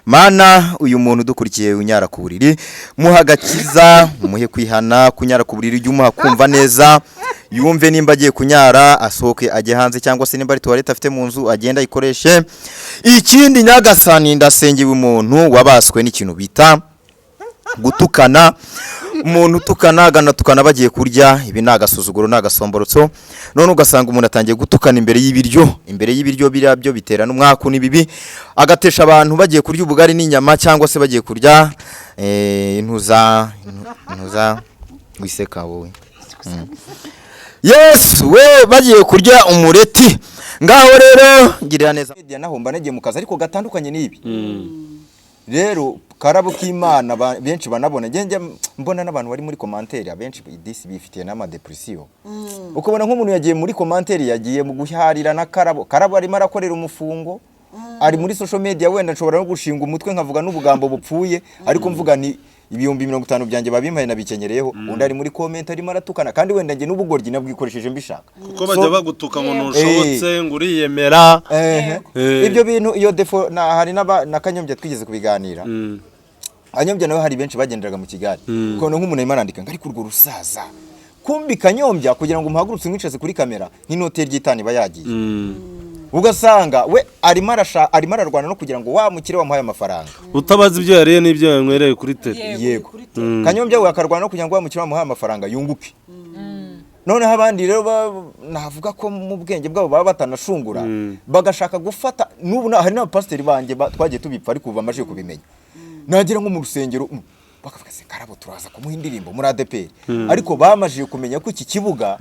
Mana uyu muntu dukurikiye unyara ku buriri muhagakiza umuhe kwihana kunyara ku buriri y'umuha kumva neza yumve nimba agiye kunyara asohoke ajye hanze cyangwa se nimba ari toilette afite mu nzu agenda ikoreshe. Ikindi nyagasani ndasengewe umuntu wabaswe n'ikintu bita gutukana. Umuntu utukana aganatukana bagiye kurya ibi nagasuzuguro nagasomborotso none ugasanga umuntu atangiye gutukana imbere y'ibiryo birabyo biterana umwaku nibibi agatesha abantu bagiye kurya ubugari n'inyama cyangwa se bagiye kurya intuza wiseka wowe. Yes we bagiye kurya umureti ngaho rero ngirira neza nahomba nagiye mu kazi ariko gatandukanye nibi. Rero karabo k'Imana benshi banabona ngenge mbona n'abantu bari muri commentaire abenshi disi bifitiye nama depression. Ukubona nk'umuntu yagiye muri commentaire yagiye mu guharira na karabo arimo arakorera umufungo ari muri social media wenda nshobora no gushinga umutwe nkavuga n'ubugambo bupfuye ariko mvuga ni ibihumbi 50 byanjye babimpaye nabikenereyeho undi ari muri comment arimo aratukana kandi wenda nge n'ubugoryi nabwikoresheje mbishaka kuko bajya bagutuka ngo nushobotse nguriyemera ibyo bintu iyo defo hari na Kanyombya twigeze kubiganira. Kanyombya nawe hari benshi bagenderaga mu Kigali kono nk'umuntu arimo arandika ngari kurwo rusaza kumbi Kanyombya kugira ngo umuhagurutse mwicaze kuri kamera nk'inote ry'itani bayagiye ugasanga we arimo ararwana no kugira ngo wamukire wamuhaye amafaranga utabaza ibyo yariye n'ibyo yanywereye kuri tete. Yego Kanyombya we akarwana no kugira ngo wamukire wamuhaye amafaranga yunguke. Noneho abandi rero navuga ko mu bwenge bwabo baba batanashungura bagashaka gufata n'ubu hari n'abapasiteri banjye twagiye tubipfa ariko uva amaje kubimenya nagira nko mu rusengero bakavuga se karabo turaza kumuha indirimbo muri ADP ariko bamaje kumenya ko iki kibuga.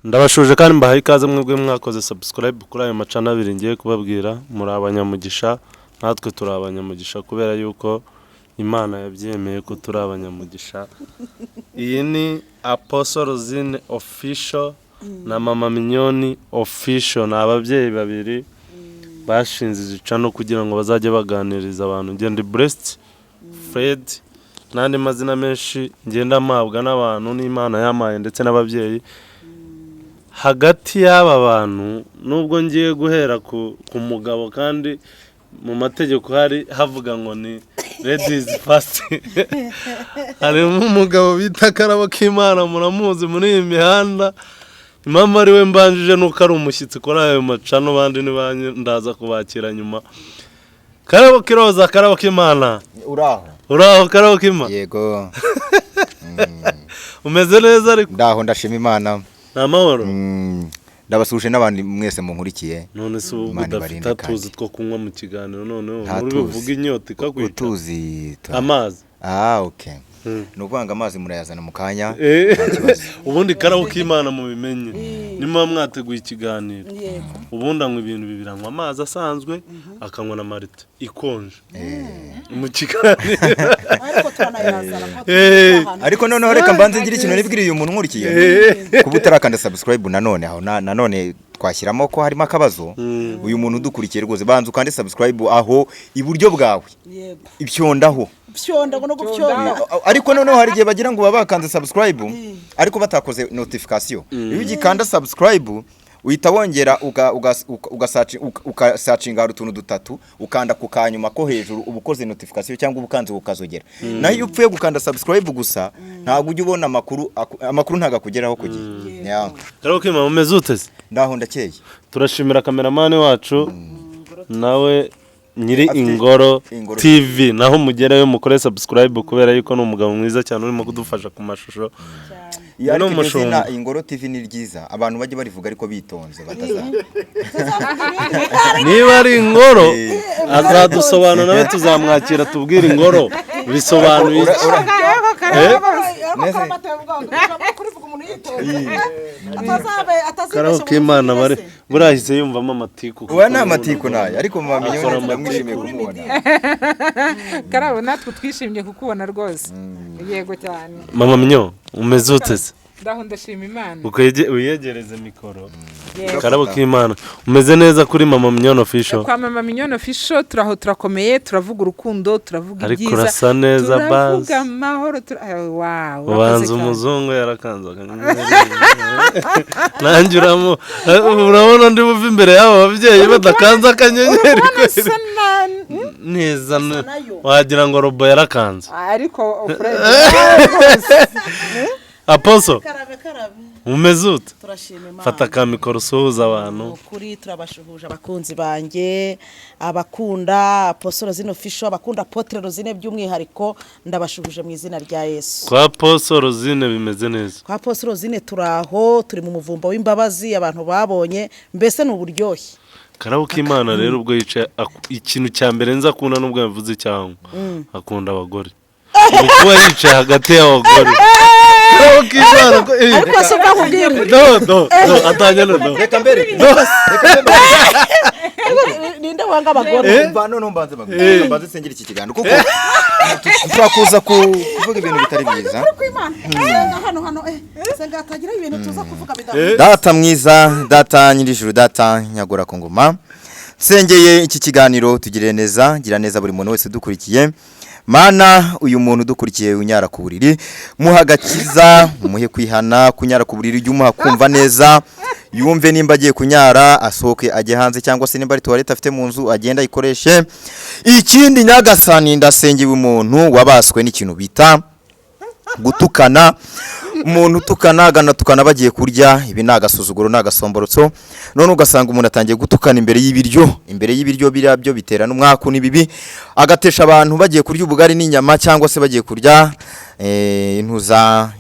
Ndabashuje kandi mbahaye ikaze mwebwe mwakoze subscribe kuri ayo macana abiri ngiye kubabwira muri abanyamugisha natwe turi abanyamugisha kubera yuko Imana yabyemeye ko turi abanyamugisha. Iyi ni Apostle Rosine official na Mama Mignone official na ababyeyi babiri bashinze izicano kugira ngo bazajye baganiriza abantu. Ngende Blessed Fred nandi mazina menshi ngenda mabwa n'abantu n'Imana yamaye ndetse n'ababyeyi. Hagati y'aba bantu nubwo ngiye guhera ku mugabo kandi mu mategeko hari havuga ngo ni ladies first. Hari umugabo bita Karabo k'Imana muramuzi muri iyi mihanda impamvu ari we mbanjije nuko ari umushyitsi kuri ayo macano bandi ndaza kubakira nyuma. Karabo Kiroza Karabo k'Imana uraho Karabo k'Imana. Yego umeze neza ariko ndaho ndashima Imana namahoro. Ndabasuje n'abandi mwese munkurikiye. None se udafite tuzi two kunywa mu kiganiro none muri bivuga inyota ikakwita tuzi amazi. Okay nubanga amazi murayazana mu kanya ubundi Karabo k'Imana mu bimenye nimba mwateguye ikiganiro ubundi anywa ibintu bibiranywa amazi asanzwe akanywa na marite ikonje mu kiganiro ariko noneho reka mbanze ngira ikintu nibwiriye uyu muntu nkurikiye kuba utarakanda subscribe nanone aho nanone twashyiramo ko harimo akabazo. Uyu muntu udukurikiye rwose banza ukande subscribe aho iburyo bwawe ibyondaho no gupyonda ariko noneho hari gihe bagira ngo babakanze subscribe ariko batakoze notification. Iyo ugikanda subscribe uhita wongera ugasearchinga utuntu dutatu ukanda ku kanyuma ko hejuru ubukoze notification cyangwa ubukanze ukazogera. Naho iyo upfuye gukanda subscribe gusa ntabwo ujye ubona amakuru ntagakugeraho ku gihe. Karabo k'Imana umeze uteze? Ndaho ndakeye. Turashimira cameraman wacu nawe nyiri Ingoro TV naho mugerayo mukore subscribe kubera yuko no umugabo mwiza cyane urimo kudufasha ku mashusho. Yari izina Ingoro TV ni ryiza abantu bajye barivuga ariko bitonze bataza. Niba ari Ingoro azadusobanura nawe tuzamwakira tubwire Ingoro bisobanuye. Karabo k'Imana bare burahise yumvamo amatiku. Uwa na amatiku naye ariko Mama Mignone ndamwishimiye kumubona. Karabo natwe twishimye kukubona rwose. Yego cyane. Mama Mignone umeze uteze? Ndaho ndashima Imana. Uyegereze mikoro. Karabo k'Imana umeze neza kuri Mama Mignone official? Kwa Mama Mignone official turakomeye turavuga urukundo turavuga ibyiza. Ariko urasa neza base. Turavuga amahoro wow. Ubanza umuzungu yarakanzaga. Nanjye urabona ndi buve imbere y'abo babyeyi badakanza akanyenyeri. neza wagira ngo robo yarakanze ariko Fred Apostle Karabe umeze ute turashima Imana fata ka mikoro usuhuza abantu kuri turabashuhuje abakunzi banjye abakunda Apostle Rosine Official abakunda Apotre Rosine by'umwihariko ndabashuhuje mu izina rya Yesu kwa Apostle Rosine bimeze neza kwa Apostle Rosine turaho turi mu muvumba w'imbabazi abantu babonye mbese n'uburyohe Karabuka Imana rero ubwo yicaye ikintu cya mbere nza akunda nubwo yavuze cyangwa akunda abagore kuba yicaye hagati y'abagore Karabuka Imana ariko se bakubwira no atanya no reka mbere ninde wanga abagore no mbanze sengera iki kiganiro kuko turakuza kuvuga ibintu bitari byiza hano senga atagira ibintu tuza kuvuga bidaho data mwiza data nyir'ijuru data nyagura ku ngoma sengeye iki kiganiro tugire neza gira neza buri muntu wese dukurikiye Mana uyu muntu dukurikiye unyara ku buriri muhagakiza umuhe kwihana kunyara ku buriri y'umuha kumva neza yumve nimba agiye kunyara asohoke ajye hanze cyangwa se nimba ari toilette afite mu nzu agenda ikoreshe ikindi nyagasani ndasengeye umuntu wabaswe n'ikintu bita gutukana umuntu utukana aganatukana bagiye kurya ibi nagasuzuguro nagasomborotso none ugasanga umuntu atangiye gutukana imbere y'ibiryo birabyo biterana umwaku nibibi agatesha abantu bagiye kurya ubugari n'inyama cyangwa se bagiye kurya intuza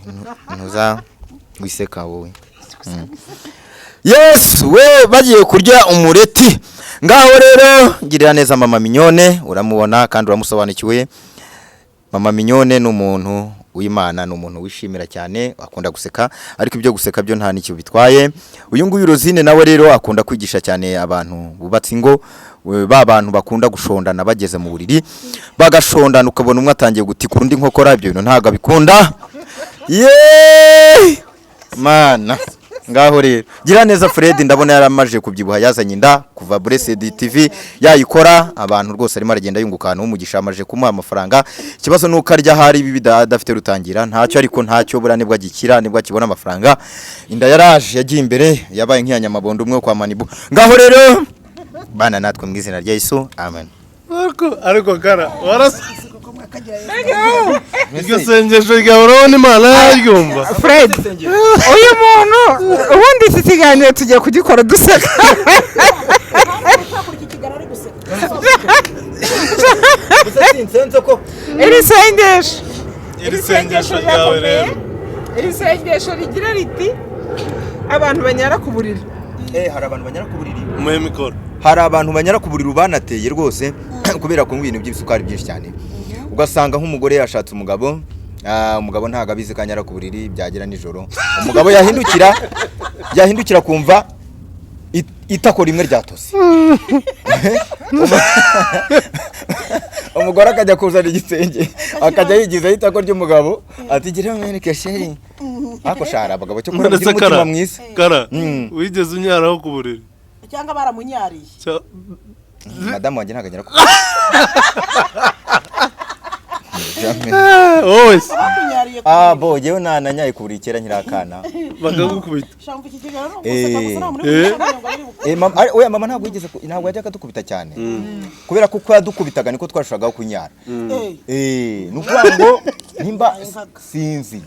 wiseka wowe Yes we bagiye kurya umureti ngaho rero ngirira neza mama Mignone uramubona kandi uramusobanukiwe mama Mignone n'umuntu w'Imana n'umuntu wishimira cyane akunda guseka ariko ibyo guseka byo nta nicyo bitwaye uyu nguyu Rosine nawe rero akunda kwigisha cyane abantu bubatse ingo ba bantu bakunda gushondana bageze mu buriri bagashondana ukabona umwe atangiye gutikura undi nkokora ibyo bintu ntago bikunda Mana ngaho rero gira neza Fred ndabona yaramaje kubyibuha yazanye inda kuva Blessed TV yayikora abantu rwose arimo aragenda yungukana umugisha amaje kumuha amafaranga ikibazo nuko arya hari ibi bidafite rutangira ntacyo ariko ntacyo burane bwa gikira nibwo akibona amafaranga inda yaraje yagiye imbere yabaye nk'iyanyamabondo umwe kwa Manibu ngaho rero bana natwe mu izina rya Yesu amen ariko kara iryo sengesho ryawe urabona Imana yaryumva Fred uyu muntu ubundi iki kiganiro tugiye kugikora duseka iri sengesho ryawe rero iri sengesho rigira riti abantu banyara ku buriri hari abantu banyara ku buriri umuhe mikoro hari abantu banyara ku buriri ubanateye rwose kubera ko ibintu by'ibisukari byinshi cyane ugasanga nk'umugore yashatse umugabo ntago abizi kanyara ku buriri byagera nijoro umugabo yahindukira kumva itako rimwe ryatose umugore akajya kuzana igitenge akajya yigizaho itako ry'umugabo ati gira mwereke sheri ako shara abagabo cyo kora umutima mwiza kara wigeze unyaraho ku buriri cyangwa baramunyariye madamu wanjye ntago anyara ku wowe bo jewe nananyaye ku buriri kera nyirakana bagagukubita shamva iki kiganiro oya mama ntabwo yajyaga dukubita cyane kubera ko yadukubitaga niko twashagaho kunyara nukuvuga ngo nimba sinzi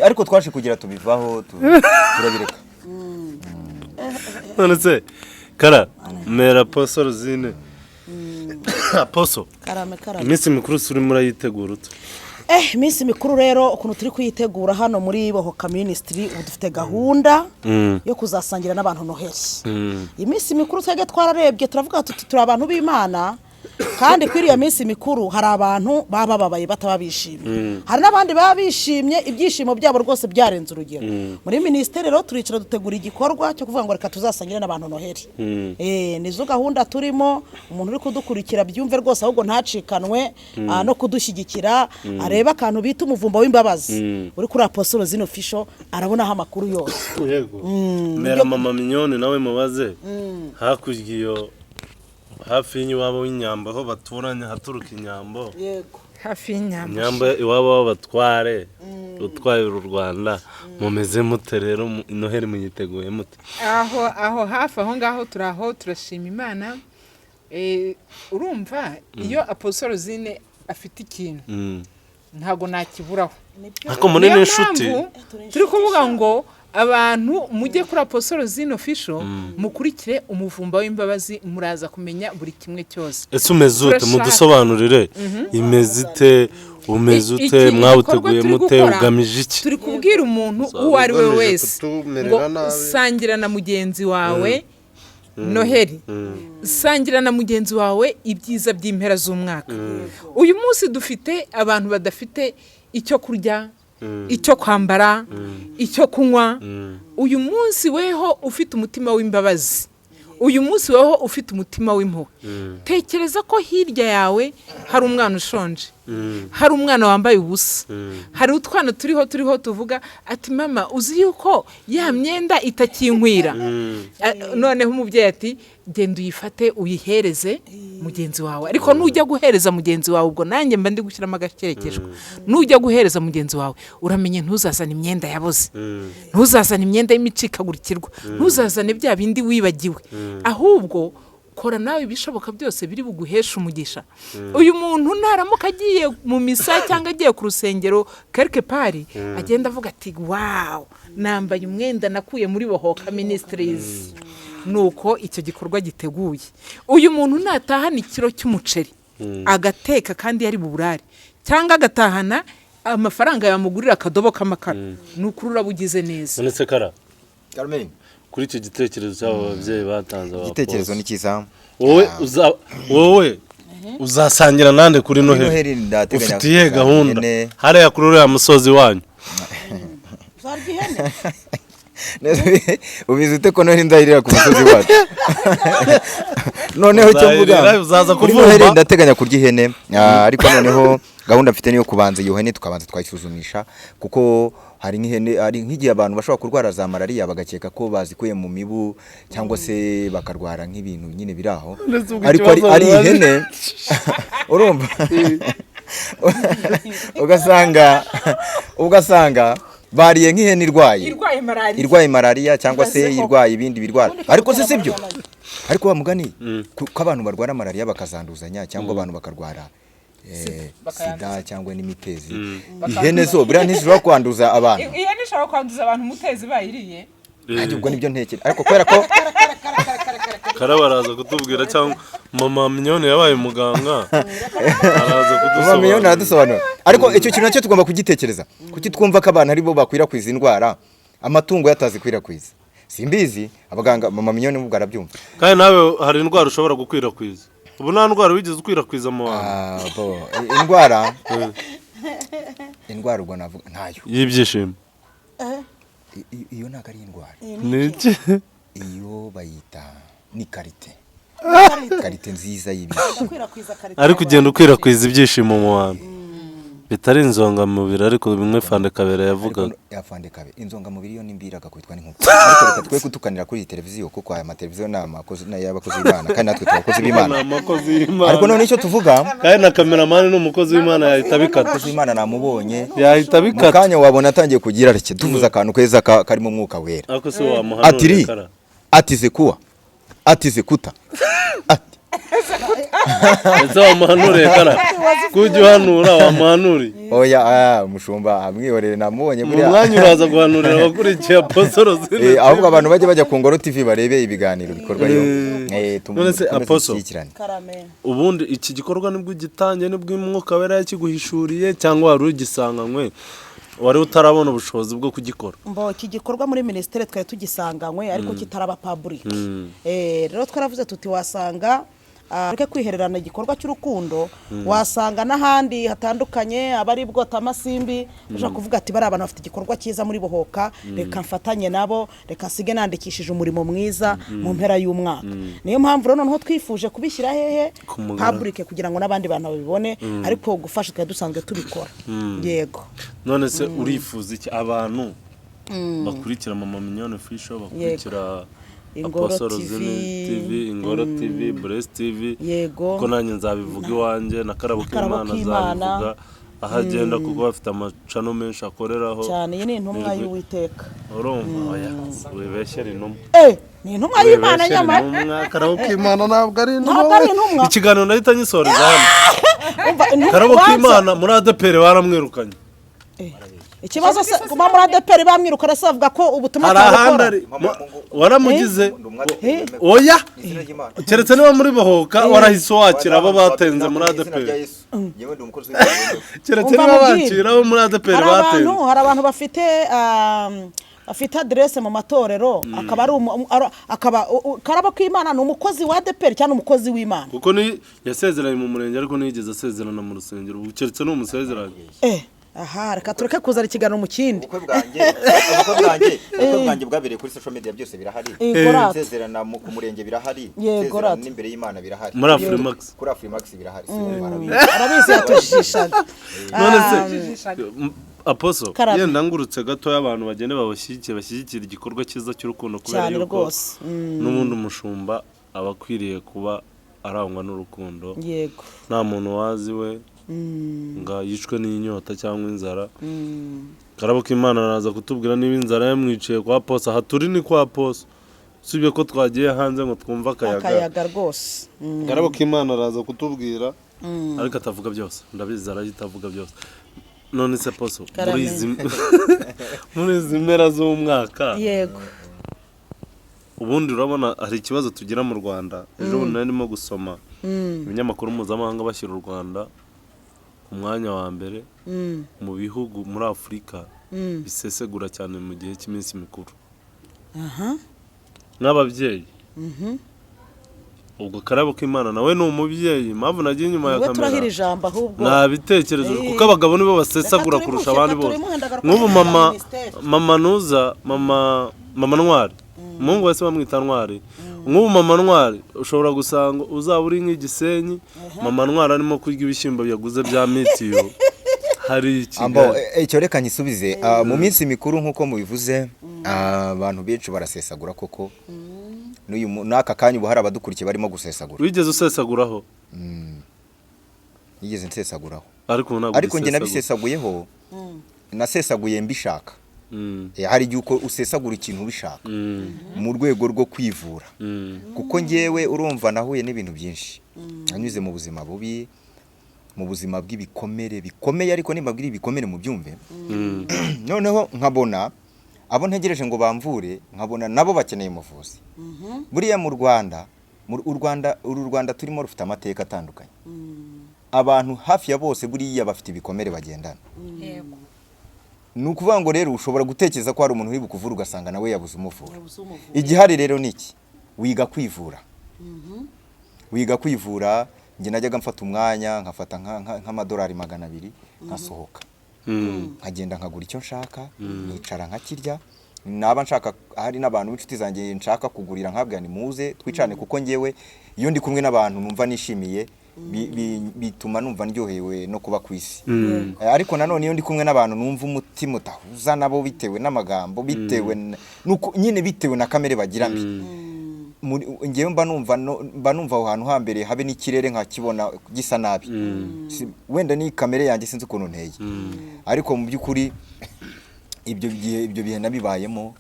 ariko twashe kugira tubivaho turabireka none se kara mera Apostle Rosine Apostle karame iminsi mikuru urimo urayitegura ute iminsi mikuru rero ukuntu turi kuyitegura hano muri Bohoka Ministry ubu dufite gahunda yo kuzasangira n'abantu Noheli iminsi mikuru twege twararebye turavuga tuti turi abantu b'Imana kandi kuri iyo minsi mikuru hari abantu baba babaye bataba bishimye hari n'abandi baba bishimye ibyishimo byabo rwose byarenze urugero muri ministeri rero turicara dutegura igikorwa cyo kuvuga ngo reka tuzasangire n'abantu Noheli nizo gahunda turimo umuntu uri kudukurikira byumve rwose ahubwo ntacikanwe no kudushyigikira areba akantu bita umuvumba w'imbabazi uri kuri Apostle Rosine Official arabonaho amakuru yose yego mera mama Mignone nawe mubaze hakurya iyo hafi y'iwabo w'inyamba aho baturanye haturuka inyambo yego hafi y'inyamba inyamba iwabo w'abatware utwaye u Rwanda mumeze mute rero Noheli muyiteguye mute aho hafi aho ngaho turaho turashima Imana urumva iyo Apostle Zine afite ikintu ntago nakiburaho ariko muri n'inshuti turi kuvuga ngo abantu mujye kuri Apostle Zine official mukurikire umuvumba w'imbabazi muraza kumenya buri kimwe cyose. ese umeze ute mudusobanurire imeze ite umeze ute mwawuteguye mute ugamije iki turi kubwira umuntu uwo ari we wese ngo sangira na mugenzi wawe Noheli sangira na mugenzi wawe ibyiza by'impera z'umwaka. Uyu munsi dufite abantu badafite icyo kurya icyo kwambara icyo kunywa. Uyu munsi weho ufite umutima w'imbabazi, uyu munsi weho ufite umutima w'impuhwe, tekereza ko hirya yawe hari umwana ushonje, hari umwana wambaye ubusa, hari utwana turiho tuvuga ati mama uzi yuko ya myenda itakinkwira. Noneho umubyeyi ati genda uyifate uyihereze mugenzi wawe. Ariko nujya guhereza mugenzi wawe ubwo nanjye mba ndi gushyiramo agakerekeshwa, nujya guhereza mugenzi wawe uramenye ntuzazana imyenda yaboze, ntuzazana imyenda y'imicikagurikirwa, ntuzazane bya bindi wibagiwe, ahubwo kora nawe ibishoboka byose biri buguhesha umugisha. Uyu muntu naramuka agiye mu misa cyangwa agiye ku rusengero quelque part agenda avuga ati wow nambaye umwenda nakuye muri Bohoka Ministries. Nuko icyo gikorwa giteguye. Uyu muntu natahana ikiro cy'umuceri agateka kandi yari buburare cyangwa agatahana amafaranga yamugurira akadobo k'amakara, nuko urabugize neza. none se kara Carmen kuri icyo gitekerezo cy'abo babyeyi batanze igitekerezo ni cyiza. wowe uzasangira nande kuri Noheli ufitiye gahunda hariya kuri uriya musozi wanyu ubizi ute ko Noheli ndahirira ku musozi wacu noneho cyo mvuga uzaza kuri Noheli ndateganya kurya ihene, ariko noneho gahunda mfite niyo kubanza iyo hene tukabanza twayisuzumisha, kuko hari nk'ihene ari nk'igihe abantu bashobora kurwara za malaria bagakeka ko bazikuye mu mibu cyangwa se bakarwara nk'ibintu nyine biraho, ariko ari ihene urumva ugasanga bariye nk'ihene irwaye malaria cyangwa se irwaye ibindi birwara, ariko se sibyo. Ariko wa mugani ko abantu barwara malaria bakazanduzanya cyangwa abantu bakarwara sida cyangwa n'imitezi, ihene zo buriya ntishobora kwanduza abantu. Ihene ishobora kwanduza abantu mutezi bayiriye. Ubwo nibyo ntekera, ariko kubera ko karabaraza kutubwira cyangwa mama Mignone yabaye muganga araza kudusobanura. Mama Mignone aradusobanura, ariko icyo kintu nacyo tugomba kugitekereza, kuki twumva ko abantu aribo bakwirakwiza indwara amatungo yatazikwirakwiza. Simbizi abaganga Mama Mignone ubwo arabyumva. Kandi nawe hari indwara ushobora gukwirakwiza. Ubu nta ndwara wigeze ukwirakwiza mu bantu. Indwara ubwo navuga ntayo y'ibyishimo. Iyo ntago ari indwara. Niki? Iyo bayita ni karite nziza y'ibyo. Ariko ugenda ukwirakwiza ibyishimo mu bantu bitari inzongamubiri, ariko bimwe Fande Kabera yavugaga. Fande Kabera inzongamubiri yo nimbiraga kwitwa n'inkuba. Ariko reka twe kutukanira kuri televiziyo, kuko aya mateleviziyo n'amakozi y'abakozi b'Imana, kandi natwe tubakozi b'Imana. Ariko none icyo tuvuga kandi na cameraman n'umukozi w'Imana yahita bikata. Umukozi w'Imana namubonye yahita bikata. Mukanya wabona atangiye kugira reke tuvuza akantu keza karimo umwuka wera. Ako se wamuhanura kara. Atize kuwa atize kuta ese wamuhanuriye kara kujya uhanura wamuhanuri. Oya umushumba amwihorere namubonye muri mwanya uraza guhanurira abakurikiye Apostle Zine. Ahubwo abantu bajya ku Ngoro TV barebe ibiganiro bikorwa yo. None se Apostle ubundi iki gikorwa nibwo gitangiye nibwo umwuka wera yakiguhishuriye cyangwa wari ugisanganywe wari utarabona ubushobozi bwo kugikora? Iki gikorwa muri ministere twari tugisanganywe ariko kitaraba public. Rero twaravuze tuti wasanga ariko kwihererana igikorwa cy'urukundo wasanga n'ahandi hatandukanye abari bwo tamasimbi ushaka kuvuga ati bari abantu bafite igikorwa cyiza muri Bohoka, reka mfatanye nabo, reka sige nandikishije umurimo mwiza mu mpera y'umwaka. Niyo mpamvu rero noneho twifuje kubishyira hehe public kugira ngo n'abandi bantu babibone, ariko gufasha twari dusanzwe tubikora. Yego. None se urifuza iki abantu bakurikira Mama Mignone Official, bakurikira Apostle Zine TV, Ingoro TV, Bless TV, ko nanjye nzabivuga iwanjye na Karabo k'Imana zabivuga aho agenda, kuko bafite amacano menshi akoreraho cyane. Iyi ni intumwa y'Uwiteka. Urumva oya wibeshyera intumwa. ni intumwa y'Imana nyamara Karabo k'Imana ntabwo ari intumwa. ikiganiro nahita nyisoreza hano Karabo k'Imana muri ADPR baramwirukanye ikibazo se kuba muri ADPR bamwirukana se bavuga ko ubutumwa arahanda waramugize oya keretse niba muri Bohoka warahise wakira abo batenze muri ADPR keretse niba bakira abo muri ADPR batenze hari abantu bafite adresse mu matorero akaba Karabo k'Imana ni umukozi wa ADPR cyangwa umukozi w'Imana kuko ni yasezeranye mu murenge ariko ntiyigeze asezerana mu rusengero keretse n'umusezeranye aha reka tureke kuzana ikiganiro mu kindi ubukwe bwanjye bwabereye kuri social media byose birahari sezerana ku murenge birahari sezerana n'imbere y'Imana birahari muri Afrimax kuri Afrimax birahari arabizi yatujishana none se Apostle yenda ngurutse gato y'abantu bagende bashyigikira igikorwa cyiza cy'urukundo kubera yuko n'ubundi umushumba abakwiriye kuba arangwa n'urukundo yego nta muntu wazi we nga yicwe n'inyota cyangwa inzara Karabo k'Imana araza kutubwira niba inzara yamwiciye kwa Apostle aha turi ni kwa Apostle usibye ko twagiye hanze ngo twumva akayaga rwose Karabo k'Imana araza kutubwira ariko atavuga byose ndabizi arahitavuga byose none se Apostle muri izi mpera z'umwaka yego ubundi urabona hari ikibazo tugira mu Rwanda ejo bundi narimo gusoma ibinyamakuru mpuzamahanga bashyira u Rwanda ku mwanya wa mbere mu bihugu muri Afurika bisesegura cyane mu gihe cy'iminsi mikuru nk'ababyeyi ubwo Karabo k'Imana nawe ni umubyeyi mpamvu nagiye inyuma ya kamera turahira ijambo ahubwo nta bitekerezo kuko abagabo nibo basesagura kurusha abandi bose nk'ubu mama Nuza mama Ntwari umuhungu wese bamwita Ntwari nk'ubu mama Ntwari ushobora gusanga uzaba uri nk'Igisenyi mama Ntwari arimo kurya ibishyimbo yaguze bya mitiyo hari icyo reka nyisubize mu minsi mikuru nk'uko mubivuze abantu benshi barasesagura koko n'aka kanya ubu hari abadukurikiye barimo gusesagura wigeze usesaguraho yigeze nsesaguraho ariko njye nabisesaguyeho nasesaguye mbishaka hari igihe uko usesagura ikintu ubishaka mu rwego rwo kwivura kuko njyewe urumva nahuye n'ibintu byinshi nanyuze mu buzima bubi mu buzima bw'ibikomere bikomeye ariko nimbabwira ibikomere mu byumve noneho nkabona abo ntegereje ngo bamvure nkabona nabo bakeneye umuvuzi buriya mu Rwanda uru Rwanda turimo rufite amateka atandukanye abantu hafi ya bose buriya bafite ibikomere bagendana ni ukuvuga ngo rero ushobora gutekereza ko hari umuntu uri bukuvura ugasanga nawe yabuze umuvura igihari rero ni iki wiga kwivura njye najyaga mfata umwanya nkafata nk'amadolari 200 nkasohoka nkagenda nkagura icyo nshaka nicara nkakirya naba nshaka hari n'abantu b'inshuti zanjye nshaka kugurira nkabwira ni muze twicane kuko njyewe iyo ndi kumwe n'abantu numva nishimiye bituma numva ndyohewe no kuba ku isi ariko nanone iyo ndi kumwe n'abantu numva umutima utahuza nabo bitewe n'amagambo bitewe nyine bitewe na kamere bagira mbi ngewe mba numva aho hantu hambere habe n'ikirere nkakibona gisa nabi wenda ni kamere yanjye sinzi ukuntu nteye ariko mu by'ukuri ibyo bihe nabibayemo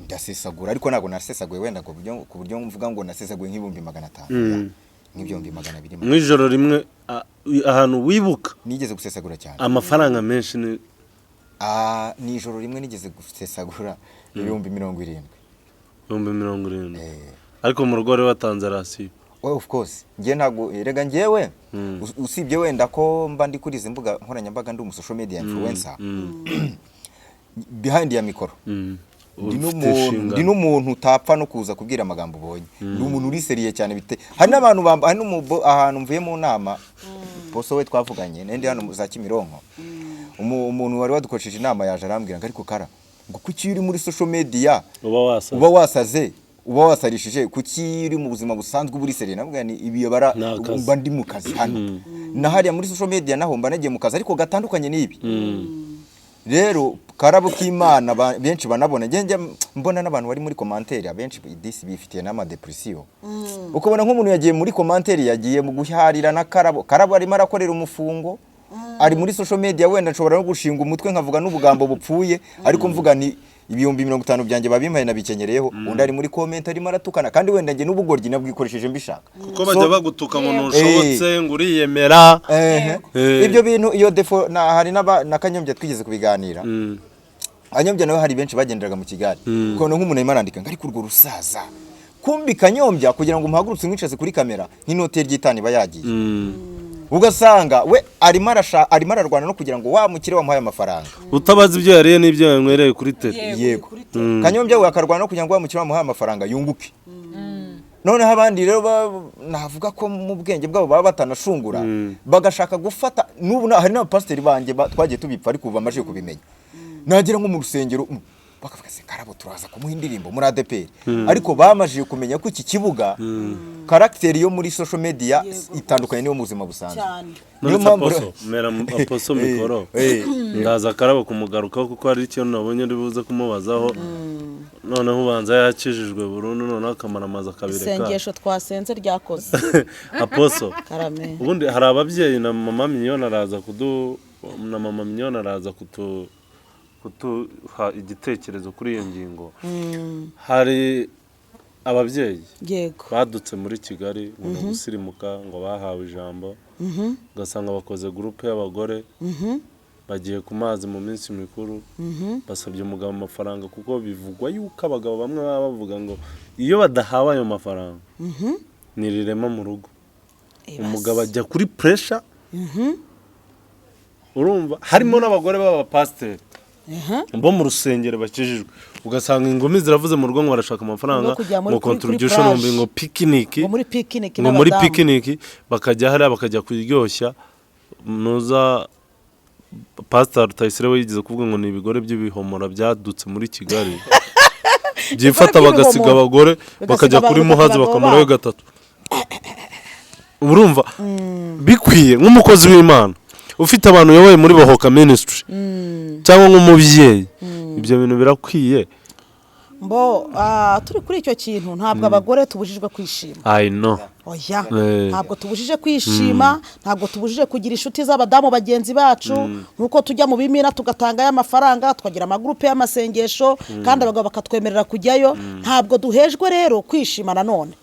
ndasesagura ariko ntabwo nasesaguye wenda ku buryo mvuga ngo nasesaguye nk'ibihumbi 500 nk'ibihumbi 200 mu ijoro rimwe ahantu wibuka nigeze gusesagura cyane amafaranga menshi ni ijoro rimwe nigeze gusesagura ibihumbi 70 ariko mu rugo watanze rasiyo of course ngiye ntabwo erega ngewe usibye wenda ko mba ndi kuri izi mbuga nkoranyambaga ndi social media influencer behind ya mikoro ndi n'umuntu utapfa no kuza kubwira amagambo ubonye ndi umuntu uriseriye cyane bite hari n'abantu ahantu mvuye mu nama poso we twavuganye nende hano za Kimironko umuntu wari wadukoresheje inama yaje arambwira ngo ariko kara ngo kuki uri muri social media uba wasaze uba wasarishije kuki uri mu buzima busanzwe uburi seriye nabwo ni ibiyobara mba ndi mu kazi hano na hariya muri social media naho mba nagiye mu kazi ariko gatandukanye n'ibi rero Karabo k'Imana benshi banabona ngenje mbona n'abantu bari muri commentaire abenshi disi bifitiye n'ama depression ukabona nk'umuntu yagiye muri commentaire yagiye mu guharira na Karabo arimo arakorera umufungo ari muri social media wenda nshobora no gushinga umutwe nkavuga n'ubugambo bupfuye ariko mvuga ni ibihumbi 50 byanjye babimpaye nabikenyereyeho undi ari muri comment arimo aratukana kandi wenda njye n'ubugoryi nabwikoresheje mbishaka kuko bajya bagutuka ngo ntushobotse ngo uriyemera ibyo bintu iyo defo hari na Kanyombya twigeze kubiganira Kanyombya nawe hari benshi bagenderaga mu Kigali kuko nk'umuntu arimo arandika ngari kurwo rusaza kumbi Kanyombya kugira ngo umuhagurutse umwicaze kuri kamera nk'inote ry'itani bayagiye ugasanga we arimo ararwana no kugira ngo wamukire wamuhaye amafaranga utabaza ibyo yariye n'ibyo yanywereye kuri tete yego Kanyombya we akarwana no kugira ngo wamukire wamuhaye amafaranga yunguke noneho abandi rero navuga ko mu bwenge bwabo baba batanashungura bagashaka gufata n'ubu hari n'abapasiteri banjye twagiye tubipfa ariko ubu bamaze kubimenya nagira nko mu rusengero bakavuga se Karabo turaza kumuha indirimbo muri ADPR ariko bamajije kumenya ko iki kibuga karakteri yo muri social media itandukanye niyo mu buzima busanzwe niyo mpamvu aposo mikoro ndaza Karabo kumugarukaho kuko hari icyo nabonye ndibuze kumubazaho noneho ubanza yakijijwe burundu noneho akamara amazi akabireka isengesho twasenze ryakoze aposo karame ubundi hari ababyeyi na mama Mignone araza kutuha igitekerezo kuri iyo ngingo hari ababyeyi badutse muri Kigali ngo gusirimuka ngo bahawe ijambo ugasanga bakoze groupe y'abagore bagiye ku mazi mu minsi mikuru basabye umugabo amafaranga kuko bivugwa yuko abagabo bamwe baba bavuga ngo iyo badahawe ayo mafaranga nirirema mu rugo umugabo ajya kuri pressure urumva harimo n'abagore b'abapasiteri bo mu rusengero bakijijwe ugasanga ingumi ziravuze mu rugo ngo barashaka amafaranga mu contribution ngo picnic ngo muri picnic bakajya hariya bakajya kuryoshya nuza Pastor Rutayisire we yigize kuvuga ngo ni ibigore by'ibihomora byadutse muri Kigali byifata bagasiga abagore bakajya kuri Muhazi bakamurayo gatatu urumva bikwiye nk'umukozi w'Imana ufite abantu yoboye muri Bohoka Ministry cyangwa nk'umubyeyi ibyo bintu birakwiye turi kuri icyo kintu ntabwo abagore tubujijwe kwishima I know oya ntabwo tubujije kwishima ntabwo tubujije kugira inshuti z'abadamu bagenzi bacu nkuko tujya mu bimina tugatanga y'amafaranga tukagira amagurupe y'amasengesho kandi abagabo bakatwemerera kujyayo ntabwo duhejwe rero kwishima nanone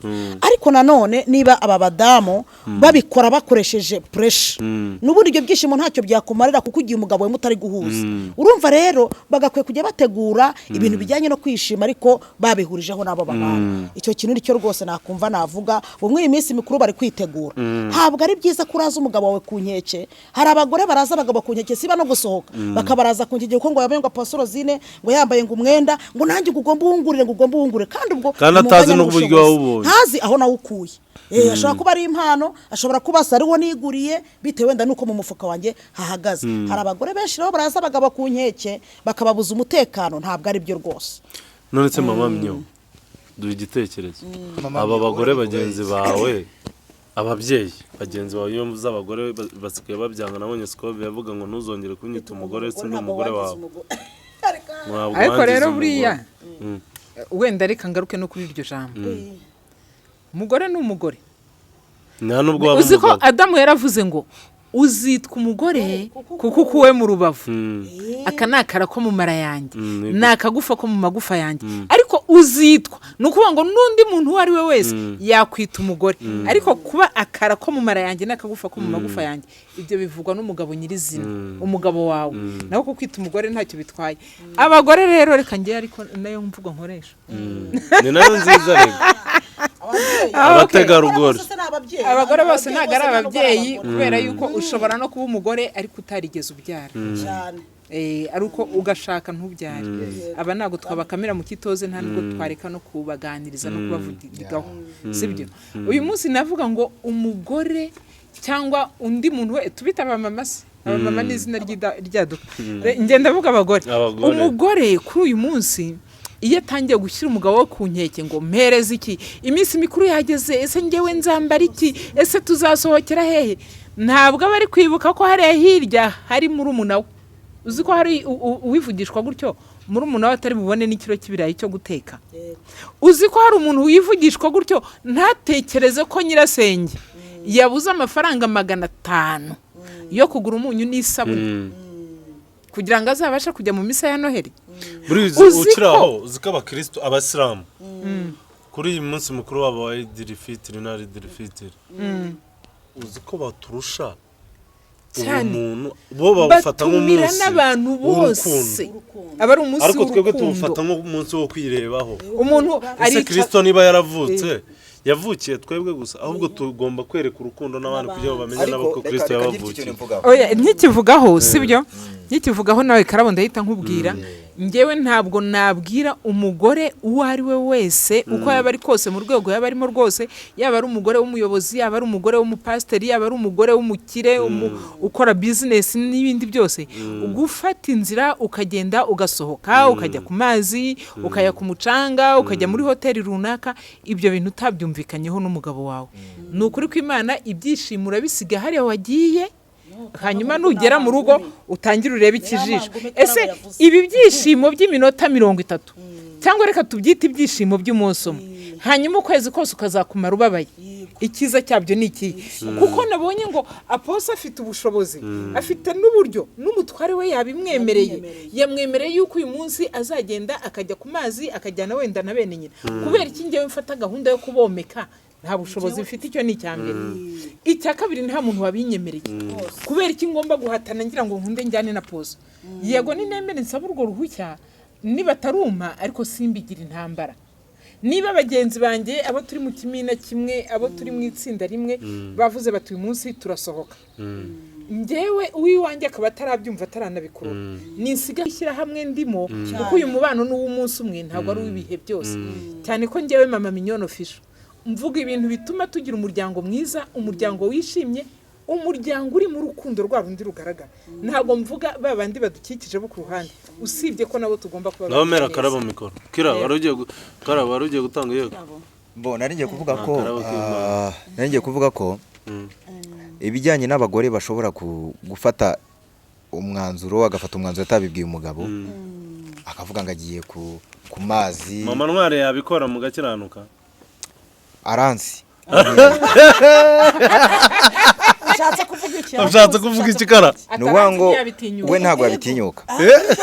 ariko nanone niba aba badamu babikora bakoresheje pressure n'ubundi ibyo byishimo ntacyo byakumarira kuko ugiye umugabo we mutari guhuza urumva rero bagakwiye kujya bategura ibintu bijyanye no kwishima ariko babihurijeho nabo babana icyo kintu nicyo rwose nakumva navuga bumwe iminsi mikuru bari kwitegura ntabwo ari byiza kuraza umugabo wawe ku nkeke hari abagore baraza abagabo ku nkeke siba no gusohoka bakabaraza ku nkeke kuko ngo yabaye ngo Pastor Zine ngo yambaye ngo umwenda ngo nanjye ugomba uwungurire kandi ubwo kandi atazi n'uburyo wawubonye ntazi aho nawe ukuye ashobora kuba ari impano ashobora kuba ariwo niguriye bitewe wenda nuko mu mufuka wanjye hahagaze hari abagore benshi rero baraza abagabo ku nkeke bakababuza umutekano ntabwo ari byo rwose none se mama Mignone duha igitekerezo aba bagore bagenzi bawe ababyeyi bagenzi bawe iyo mvuze abagore basigaye babyanga nabonye Scobe yavuga ngo ntuzongere kunyita umugore se n'umugore wawe ariko rero buriya wenda reka ngaruke no kuri iryo jambo umugore ni umugore uzi ko Adamu yaravuze ngo uzitwa umugore kuko ukuwe mu rubavu aka ni akara ko mu mara yanjye ni akagufa ko mu magufa yanjye ariko uzitwa ni ukuvuga ngo n'undi muntu uwo ari we wese yakwita umugore ariko kuba akara ko mu mara yanjye n'akagufa ko mu magufa yanjye ibyo bivugwa n'umugabo nyirizina umugabo wawe nawe ko kwita umugore ntacyo bitwaye abagore rero reka njye ariko nayo mvugo nkoresha ni nayo nziza rero abategarugori abagore bose ntabwo ari ababyeyi kubera yuko ushobora no kuba umugore ariko utarigeze ubyara ari uko ugashaka ntubyare aba ntabwo twabakamira mu kitoze nta nubwo twareka no kubaganiriza no kubavugigaho sibyo uyu munsi navuga ngo umugore cyangwa undi muntu we tubita abamama se abamama ni izina ryaduka ngenda vuga abagore umugore kuri uyu munsi iyo atangiye gushyira umugabo wo ku nkeke ngo mpereze iki iminsi mikuru yageze ese njyewe nzambara iki ese tuzasohokera hehe ntabwo aba ari kwibuka ko hariya hirya hari murumuna we uzi ko hari uwivugishwa gutyo murumuna we atari bubone n'ikiro cy'ibirayi cyo guteka uzi ko hari umuntu wivugishwa gutyo ntatekereze ko nyirasenge yabuze amafaranga 500 yo kugura umunyu n'isabune kugira ngo azabashe kujya mu misa ya Noheli buriya ukiraho uziko abakristo abasilamu kuri uyu munsi mukuru wabo wa Idil Fitr na Idil Fitr uziko baturusha umuntu bo bafata nk'umunsi n'abantu bose aba ari umunsi ariko twebwe w'urukundo tuwufata nk'umunsi wo kwirebaho umuntu ese Kristo niba yaravutse yavukiye twebwe gusa ahubwo tugomba kwereka urukundo n'abantu kugira ngo bamenye nabo ko Kristo yabavukiye oya ntikivugaho sibyo ntikivugaho nawe karabo ndahita nkubwira njyewe ntabwo nabwira umugore uwo ari we wese uko yaba ari kose mu rwego yaba arimo rwose yaba ari umugore w'umuyobozi yaba ari umugore w'umupasiteri yaba ari umugore w'umukire ukora bizinesi n'ibindi byose gufata inzira ukagenda ugasohoka ukajya ku mazi ukajya ku mucanga ukajya muri hoteli runaka ibyo bintu utabyumvikanyeho n'umugabo wawe ni ukuri ko Imana ibyishimo urabisiga hariya wagiye hanyuma nugera mu rugo utangira urebe ikijisho ese ibi byishimo by'iminota 30 cyangwa reka tubyite ibyishimo by'umunsi umwe hanyuma ukwezi kose ukazakumara ubabaye ikiza cyabyo ni iki kuko nabonye ngo Apostle afite ubushobozi afite n'uburyo n'umutware we yabimwemereye yamwemereye yuko uyu munsi azagenda akajya ku mazi akajyana wenda na bene nyina kubera iki ngewe mfata gahunda yo kubomeka nta bushobozi bifite icyo ni icyambere icya kabiri nta muntu wabinyemereye kubera iki ngomba guhatana ngira ngo nkunde njyane na Pose yego ni nemere nsaba urwo ruhushya niba taruma ariko simbigira intambara niba bagenzi banjye abo turi mu kimina kimwe abo turi mu itsinda rimwe bavuze bati uyu munsi turasohoka njyewe uwiwanjye akaba atarabyumva ataranabikora ninsiga ishyira hamwe ndimo kuko uyu mubano n'uw'umunsi umwe ntabwo ari uw'ibihe byose cyane ko njyewe mama Minyono Fisho mvuga ibintu bituma tugira umuryango mwiza umuryango wishimye umuryango uri mu rukundo rwabo ndi rugaragara ntabwo mvuga babandi badukikije bo ku ruhande usibye ko nabo tugomba kuba Namera karabo mikoro kira warugiye gutanga yego bo naringiye kuvuga ko ibijyanye n'abagore bashobora gufata umwanzuro agafata umwanzuro atabibwiye umugabo akavuga ngo agiye ku mazi mama Ntwari yabikora mu gakiranuka aransi ashatse kuvuga ikikara nuwa ngo we ntabwo yabitinyuka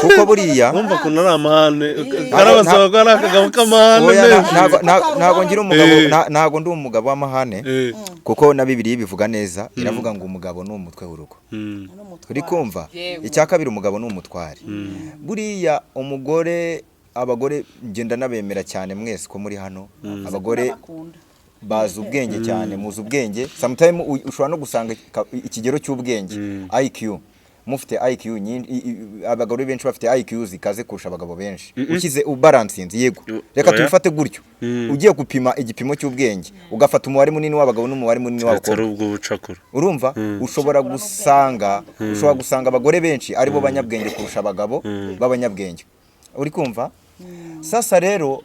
kuko buriya numva ko nari amahane karabasaba ko ari akagabo k'amahane ntabwo ngira umugabo ntabwo ndi umugabo w'amahane kuko na Bibiliya bivuga neza iravuga ngo umugabo ni umutwe w'urugo uri kumva icya kabiri umugabo ni umutware buriya abagore ngenda nabemera cyane mwese ko muri hano abagore bazi ubwenge cyane muzi ubwenge sometimes ushobora no gusanga ikigero cy'ubwenge IQ mufite IQ abagore benshi bafite IQ zikaze kurusha abagabo benshi ukize ubalansinze yego reka tubifate gutyo ugiye gupima igipimo cy'ubwenge ugafata umubare munini w'abagabo n'umubare munini w'abakobwa urumva ushobora gusanga abagore benshi aribo banyabwenge kurusha abagabo b'abanyabwenge uri kumva sasa rero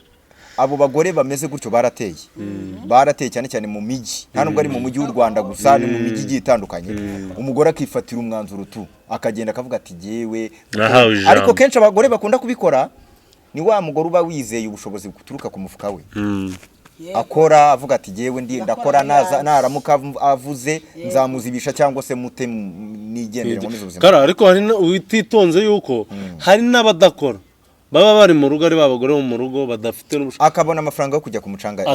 abo bagore bameze gutyo barateye cyane cyane mu miji nta nubwo ari mu mujyi w'u Rwanda gusa ni mu miji igiye itandukanye umugore akifatira umwanzuro akagenda akavuga ati jewe ariko kenshi abagore bakunda kubikora ni wa mugore uba wizeye ubushobozi buturuka ku mufuka we akora avuga ati jewe ndakora naramuka avuze nzamuzibisha cyangwa se mute nigendere mu buzima kara ariko hari utitonze yuko hari n'abadakora baba bari mu rugo ari babagore mu rugo badafite n'ubushobozi akabona amafaranga yo kujya ku mucanga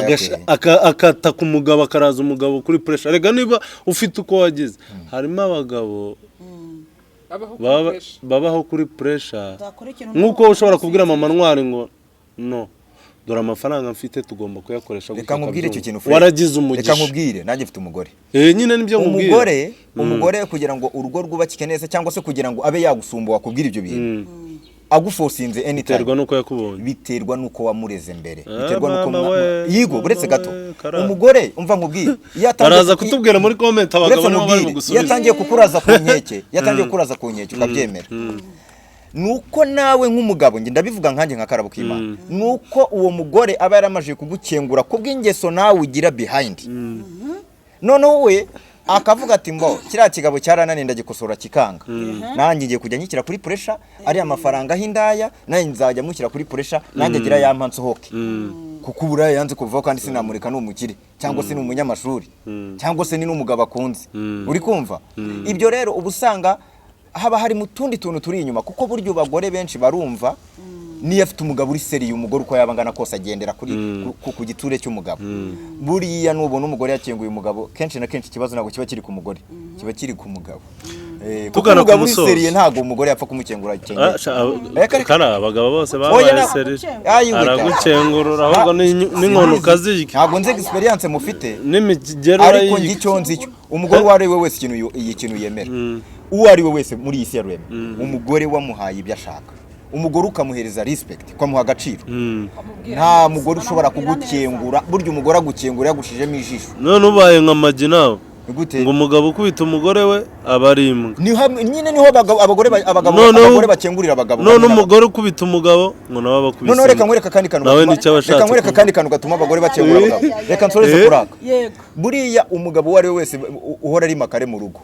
akata ku mugabo akaraza umugabo kuri pressure rega niba ufite uko wagize harimo abagabo babaho kuri pressure nkuko ushobora kubwira mama Ntwari ngo no dore amafaranga mfite tugomba kuyakoresha reka nkubwire icyo kintu waragize umugisha reka nkubwire nanjye mfite umugore nyine nibyo nkubwire umugore kugira ngo urugo rwubakike neza cyangwa se kugira ngo abe yagusumba wakubwira ibyo bintu agufosinze anytime biterwa nuko yakubonye biterwa nuko wamureze mbere biterwa nuko yigo buretse gato umugore umva nkubwiye baraza kutubwira muri comment abagabo nabo bari gusubiza yatangiye kukuraza ku nkeke ukabyemera nuko nawe nk'umugabo nge ndabivuga nkanjye nka Karabo k'Imana nuko uwo mugore aba yaramaje kugukengura kubw'ingeso nawe ugira behind none we akavuga ati mbo kiriya kigabo cyarananiye ndagikosora kikanga nanjye ngiye kujya nyikira kuri pressure ari amafaranga hindaya nanjye nzajya mukira kuri pressure nanjye gira yampanso hoke kuko ubura yanze kuvaho kandi sinamurika n'umukire cyangwa se n'umunyamashuri cyangwa se ni n'umugabo akunze uri kumva ibyo rero ubusanga haba hari mu tundi tuntu turi inyuma kuko buryo bagore benshi barumva niyo afite umugabo uri seriye umugore uko yabangana kose agendera ku giture cy'umugabo buriya nubona umugore yakenguye umugabo kenshi na kenshi ikibazo ntabwo kiba kiri ku mugore kiba kiri ku mugabo tugana ku musozo seriye ntabwo umugore yapfa kumukengura kandi abagabo bose babaye seriye aragucengurura ahubwo n'inkono ukazirya ntabwo nzi experience mufite n'imigero ariko ngicyo nzi umugore uwo ari we wese ikintu yemera uwo ari we wese muri iyi si ya rurema umugore wamuhaye ibyo ashaka umugore ukamuhereza respect ukamuha agaciro nta mugore ushobora kugukengura burya umugore agukengura yagushijemo ijisho none ubaye nka magi nawe ngo umugabo ukubita umugore we aba ari imbwa nyine niho abagore bakengurira abagabo none umugore ukubita umugabo ngo nawe abakubise none reka nkwereka kandi kantu gatuma abagore bakengura abagabo reka nsoreze kuraka buriya umugabo uwo ari we wese uhora ari makare mu rugo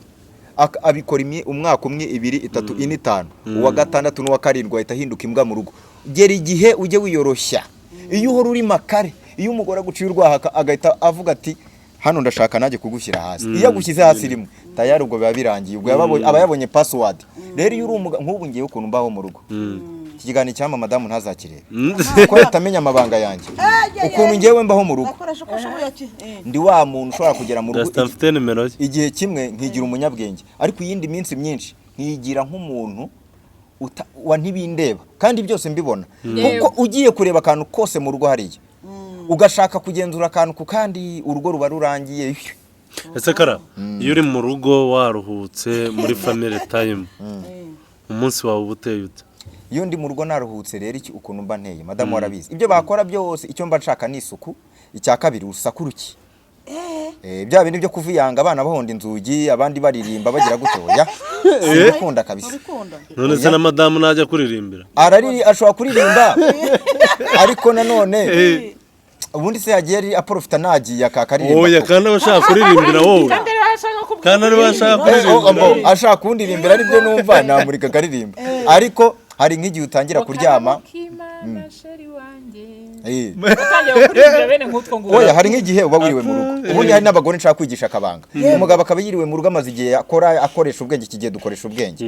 abikora umwaka umwe 2 3 4 5 uwa gatandatu n'uwa karindwi ahita ahinduka imbwa mu rugo gera igihe ujye wiyoroshya iyo uhora uri makare iyo umugore aguciye urwaha agahita avuga ati hano ndashaka naje kugushyira hasi iyo agushyize hasi rimwe tayari ubwo biba birangiye ubwo aba yabonye password rero iyo uri nk'ubu ngiye ukuntu mbaho mu rugo ikiganiro cyama madamu ntazakireba ko yatamenya amabanga yanjye ukuntu ngewe mbaho mu rugo ndi wa muntu ushobora kugera mu rugo igihe kimwe nkigira umunyabwenge ariko iyindi minsi myinshi nkigira nk'umuntu wa ntibindeba kandi byose mbibona kuko ugiye kureba akantu kose mu rugo hariya ugashaka kugenzura akantu ku kandi urugo ruba rurangiye ese kara iyo uri mu rugo waruhutse muri family time umunsi wawe ubuteye ute iyo ndi mu rugo naruhutse rero iki ukuntu mba nteye madamu warabizi ibyo bakora byose icyo mba nshaka ni isuku icya kabiri urusaku ruki bya bintu byo kuviyanga abana bahonda inzugi abandi baririmba bagira gutoya simbikunda kabisa none se na madamu najya kuririmbira ashobora kuririmba ariko nanone ubundi se yagiye aporofita nagiye akakaririmba oya kandi abashaka kuririmbira wowe kandi ari bashaka kuririmba ashaka kundirimbira aribyo numva namurika akaririmba ariko hari nk'igihe utangira kuryama oya hari nk'igihe uba wiriwe mu rugo ubundi hari n'abagore nshaka kwigisha akabanga umugabo akaba yiriwe mu rugo amaze igihe akoresha ubwenge kigiye dukoresha ubwenge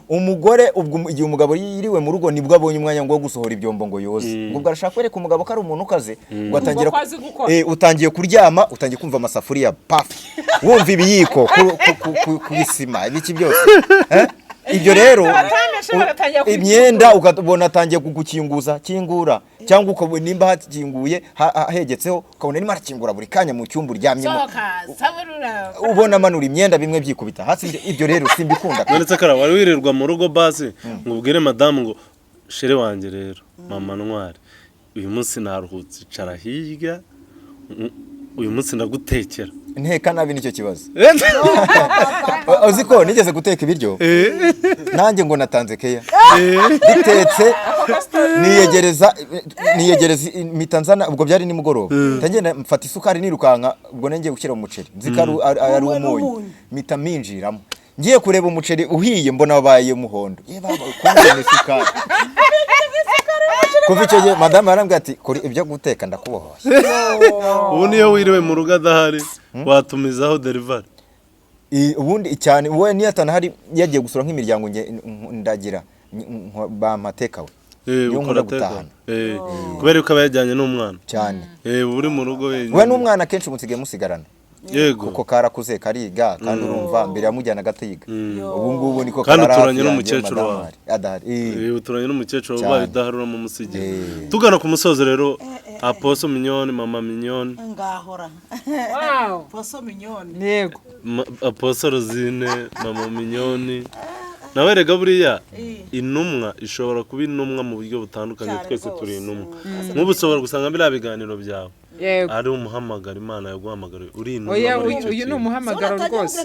umugore ubwo igihe umugabo yiriwe mu rugo nibwo abonye umwanya ngo gusohora ibyombo ngo yoze ubwo arashaka kwereka umugabo ko ari umuntu ukaze ngo atangira utangiye kuryama utangiye kumva amasafuriya paf wumva ibiyiko ku bisima ibiki byose ibyo rero imyenda ukabona atangiye kugukinguza kingura cyangwa ukabona nimba hakinguye hahegetseho ukabona arimo arakingura buri kanya mu cyumba uryamyemo ubona manura imyenda bimwe byikubita hasi ibyo rero simbikunda none kara wari wirirwa mu rugo basi ngo ubwire madamu ngo shere wanjye rero mama ntwari uyu munsi naruhutse icara hirya uyu munsi ndagutekera nteka nabi nicyo kibazo uzi ko nigeze guteka ibiryo nanjye ngo natanze keya bitetse niyegereza imitanzana ubwo byari nimugoroba tangenda mfata isukari nirukanka ubwo nenge gushyira umuceri nzikaru ari umunyu mita minjiramo ngiye kureba umuceri uhiye mbona wabaye umuhondo kumwe isukari kuva icyo gihe madamu yarambwira ati kuri ibyo guteka ndakubohoye ubu niyo wiriwe mu rugo adahari watumizaho delivery ubundi cyane wowe niyo atanahari yagiye gusura nk'imiryango ndagira bamatekawe niyo nkora gutahana kubera ko aba yajyanye n'umwana cyane uri mu rugo wenyine we n'umwana kenshi musigaye musigarana yego kuko karakuze kariga kandi urumva mbere yamujyana gatiga ubu ngubu niko kandi uturanye n'umukecuru wawe uturanye n'umukecuru wawe udaharura mu musige tugana ku musozo rero Apostle Mignone mama Mignone ngahora Apostle Mignone yego Apostle Rosine mama Mignone nawe rega buriya intumwa ishobora kuba intumwa mu buryo butandukanye twese turi intumwa nk'ubu ushobora gusanga biriya biganiro byawe ari umuhamagaro Imana yaguhamagara uri intumwa oya uyu ni umuhamagaro rwose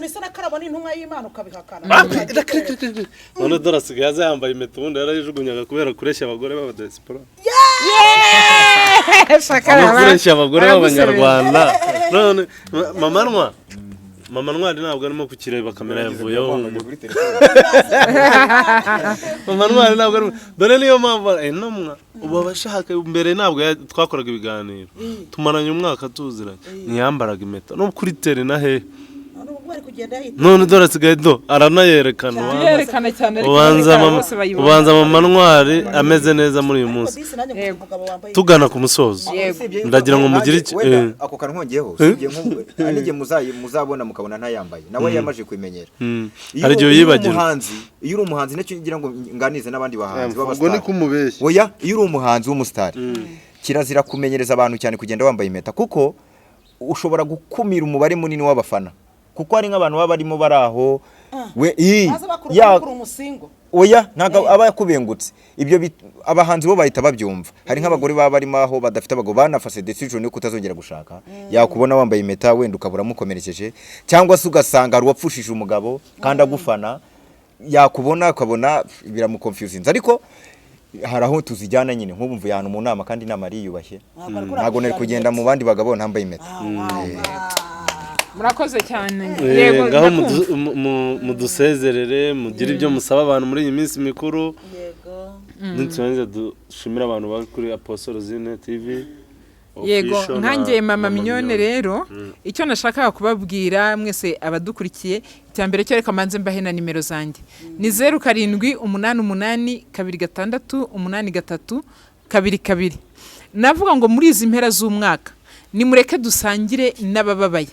none dorasigaye yaza yambaye impeta ubundi yarayijugunyaga kubera kureshya abagore b'abadiaspora kureshya abagore b'abanyarwanda none mama ntwari ntabwo arimo kukireba kamera yavuyeho mama ntwari ntabwo arimo dore niyo mpamvu intumwa ubu abashaka mbere ntabwo twakoraga ibiganiro tumaranye umwaka tuziranye ntiyambaraga impeta no kuri tere na hehe none dore asigaye aranayerekana yerekana cyane ariko ubanza mama ntwari ameze neza muri uyu munsi tugana ku musozo ndagira ngo mugire iki ako kantu nkongeyeho sigiye n'igihe muzabona mukabona ntayambaye nawe yamaje kwimenyera hari igihe yibagirwa iyo uri umuhanzi nacyo ngira ngo nganize n'abandi bahanzi ubwo ni kumubeshya oya iyo uri umuhanzi w'umusitari kirazira kumenyereza abantu cyane kugenda wambaye impeta kuko ushobora gukumira umubare munini w'abafana kuko hari nk'abantu baba barimo bari aho oya ntabwo aba yakubengutse ibyo abahanzi bo bahita babyumva hari nk'abagore baba barimo aho badafite abagabo banafashe decision yo kutazongera gushaka yakubona wambaye impeta wenda ukabura mukomerekeje cyangwa se ugasanga hari uwapfushije umugabo kandi agufana yakubona ukabona biramuconfusinze ariko hari aho tuzijyana nyine nk'ubu mvuye ahantu mu nama kandi inama ariyubashye ntabwo nari kugenda mu bandi bagabo ntambaye impeta murakoze cyane ngaho mudusezerere mugire ibyo musaba abantu muri iyi minsi mikuru niturangiza dushimira abantu bari kuri Apostle Zine TV yego nkanjye mama minyone rero icyo nashakaga kubabwira mwese abadukurikiye icyambere cyo reka manze mbahe na nimero zanjye ni 0788268322 navuga ngo muri izi mpera z'umwaka nimureke dusangire n'abababaye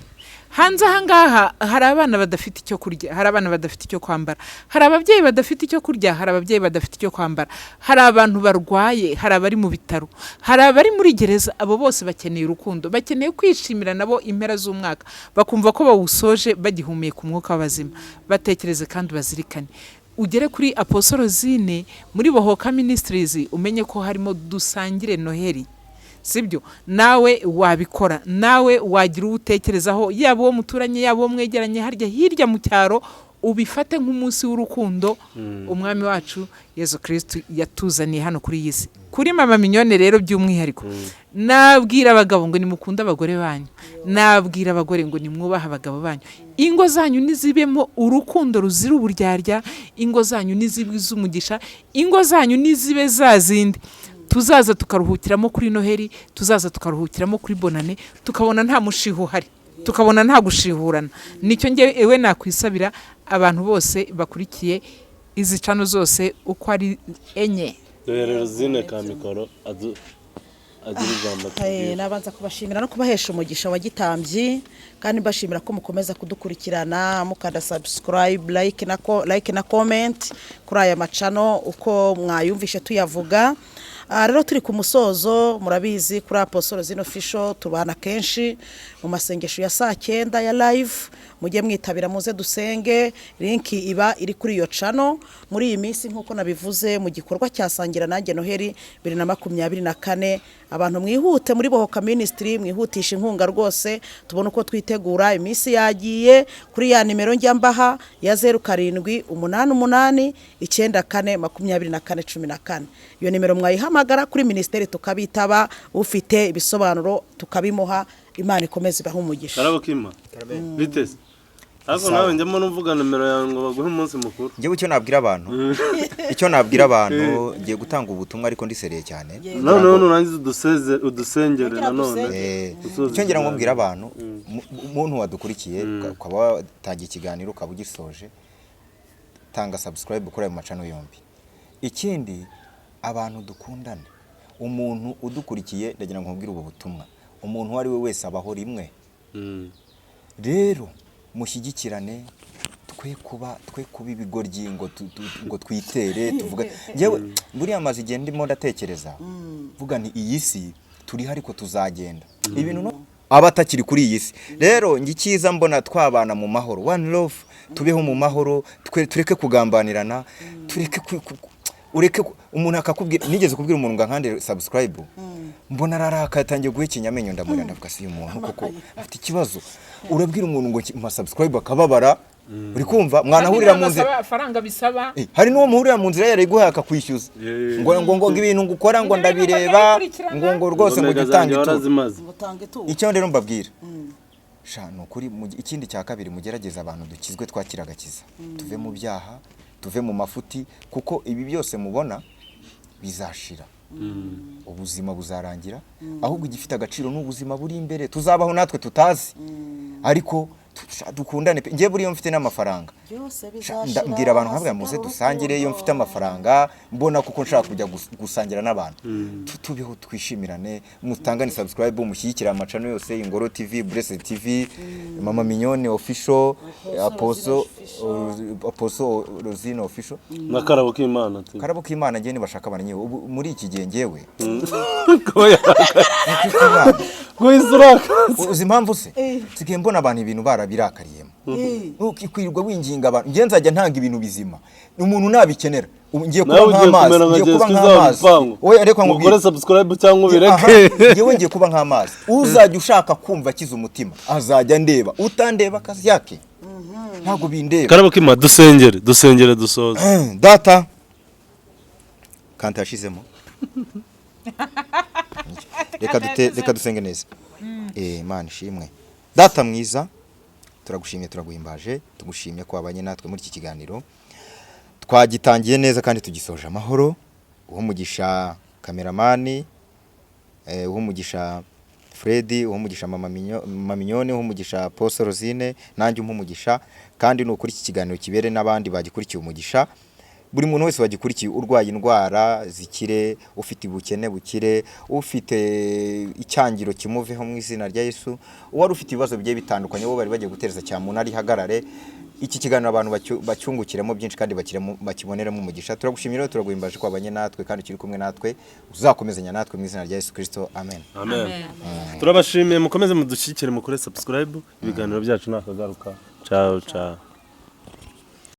hanze ahangaha hari abana badafite icyo kurya hari abana badafite icyo kwambara hari ababyeyi badafite icyo kurya hari ababyeyi badafite icyo kwambara hari abantu barwaye hari abari mu bitaro hari abari muri gereza abo bose bakeneye urukundo bakeneye kwishimira nabo impera z'umwaka bakumva ko bawusoje bagihumeka umwuka w'abazima batekereze kandi bazirikane ugere kuri Apostle Zine muri Bohoka Ministries umenye ko harimo dusangire Noheli sibyo nawe wabikora nawe wagira utekerezaho yabo uwo muturanye yabo uwo mwegeranye harya hirya mu cyaro ubifate nk'umunsi w'urukundo umwami wacu Yesu Kristo yatuzaniye hano kuri iyi si kuri mama minyone rero by'umwihariko nabwira abagabo ngo nimukunda abagore banyu nabwira abagore ngo nimwubaha abagabo banyu ingo zanyu nizibemo urukundo ruzira uburyarya ingo zanyu nizibize umugisha ingo zanyu nizibe zazindi tuzaza tukaruhukiramo kuri Noheli tuzaza tukaruhukiramo kuri Bonane tukabona nta mushiho hari tukabona nta gushihurana nicyo ngewe nakwisabira abantu bose bakurikiye izi cano zose uko ari enye rero Zine ka mikoro agira ijambo nabanza kubashimira no kubahesha umugisha wa gitambyi kandi mbashimira ko mukomeza kudukurikirana mukanda subscribe like na comment kuri aya macano uko mwayumvishe tuyavuga rero turi ku musozo murabizi kuri Apostle Zine Official tubana kenshi mu masengesho ya 9 ya live mujye mwitabira muze dusenge link iba iri kuri iyo channel muri iyi minsi nkuko nabivuze mu gikorwa cyasangira nanjye Noheli 2024 abantu mwihute muri Bohoka Ministry mwihutisha inkunga rwose tubona uko twitegura iminsi yagiye kuri ya nimero njyambaha ya 0788942414 iyo nimero mwayihamagara kuri ministeri tukabitaba ufite ibisobanuro tukabimuha Imana ikomeze ibahe umugisha karabo kima biteze ariko nawe njyamo nuvuga nimero yawe ngo baguhe umunsi mukuru ngiye icyo nabwira abantu ngiye gutanga ubutumwa ariko ndisereye cyane none urangiza udusengere nanone icyo ngira ngo mbwira abantu umuntu wadukurikiye ukaba watangiye ikiganiro ukaba ugisoje tanga subscribe kuri ayo macano yombi ikindi abantu dukundane umuntu udukurikiye ndagira ngo mbwire ubu butumwa umuntu wari we wese abaho rimwe rero mushyigikirane twe kuba ibigoryi ngo twitere tuvuga yewe buriya mazi igenda ndimo ndatekereza vuga nti iyi si turi ariko tuzagenda ibintu abatakiri kuri iyi si rero ngikiza mbona twabana mu mahoro one love tubeho mu mahoro tureke kugambanirana tureke ureke umuntu akakubwira nigeze kubwira umuntu ngankande subscribe mbona araraka yatangiye guhekenya amenyo ndamurira ndavuga si umuntu koko afite ikibazo urabwira umuntu ngo ma subscribe akababara uri kumva mwanahurira mu nzira faranga bisaba hari no muhurira mu nzira yari guhaka kwishyuza ngo ibintu ngukora ngo ndabireba ngo rwose ngo gitange tu icyo rero mbabwira shano kuri ikindi cya kabiri mugerageza abantu dukizwe twakiragakiza tuve mu byaha tuve mu mafuti kuko ibi byose mubona bizashira ubuzima buzarangira ahubwo igifite agaciro n'ubuzima buri imbere tuzabaho natwe tutazi ariko dukundane pe ngiye buriyo mfite n'amafaranga byose bizashira mbwira abantu nkabwa muze dusangire iyo mfite amafaranga mbona kuko nshaka kujya gusangira n'abantu tubeho twishimirane mutangane subscribe mushyigikira amacano yose Ingoro TV Blessed TV Mama Mignone official Apostle Rosine official na Karabo k'Imana Karabo k'Imana ngiye nibashaka abanyi muri iki gihe ngewe uzi impamvu se sigiye mbona abantu ibintu barabirakariyemo nukikwirirwa winginga abantu ngiye nzajya ntanga ibintu bizima umuntu nabikenera ngiye kuba nk'amazi oya reka ngukore subscribe cyangwa ubireke ngiye ngiye kuba nk'amazi uzajya ushaka kumva kiza umutima azajya ndeba utandeba kazi yake ntago bindeba Karabo k'Imana dusengere dusoze data kanta yashizemo reka dusenge neza Imana ishimwe data mwiza turagushimye turaguhimbaje tugushimye ko wabanye natwe muri iki kiganiro twagitangiye neza kandi tugisoje amahoro umugisha kameramani umugisha Freddy umugisha Mama Mignone umugisha Apostle Rosine nanjye umugisha kandi nukuri iki kiganiro kibere n'abandi bagikurikiye umugisha buri muntu wese wagikurikiye urwaye indwara zikire ufite ubukene bukire ufite icyangiro kimuveho mu izina rya Yesu wari ufite ibibazo bigiye bitandukanye bo bari bagiye gutereza cyamuntu ari hagarare iki kiganiro abantu bacyungukiramo byinshi kandi bakiboneramo umugisha turagushimira turaguhimbaje ko abanye natwe kandi kiri kumwe natwe uzakomezanya natwe mu izina rya Yesu Kristo amen turabashimiye mukomeze mudushyikire mukore subscribe ibiganiro byacu nakagaruka ciao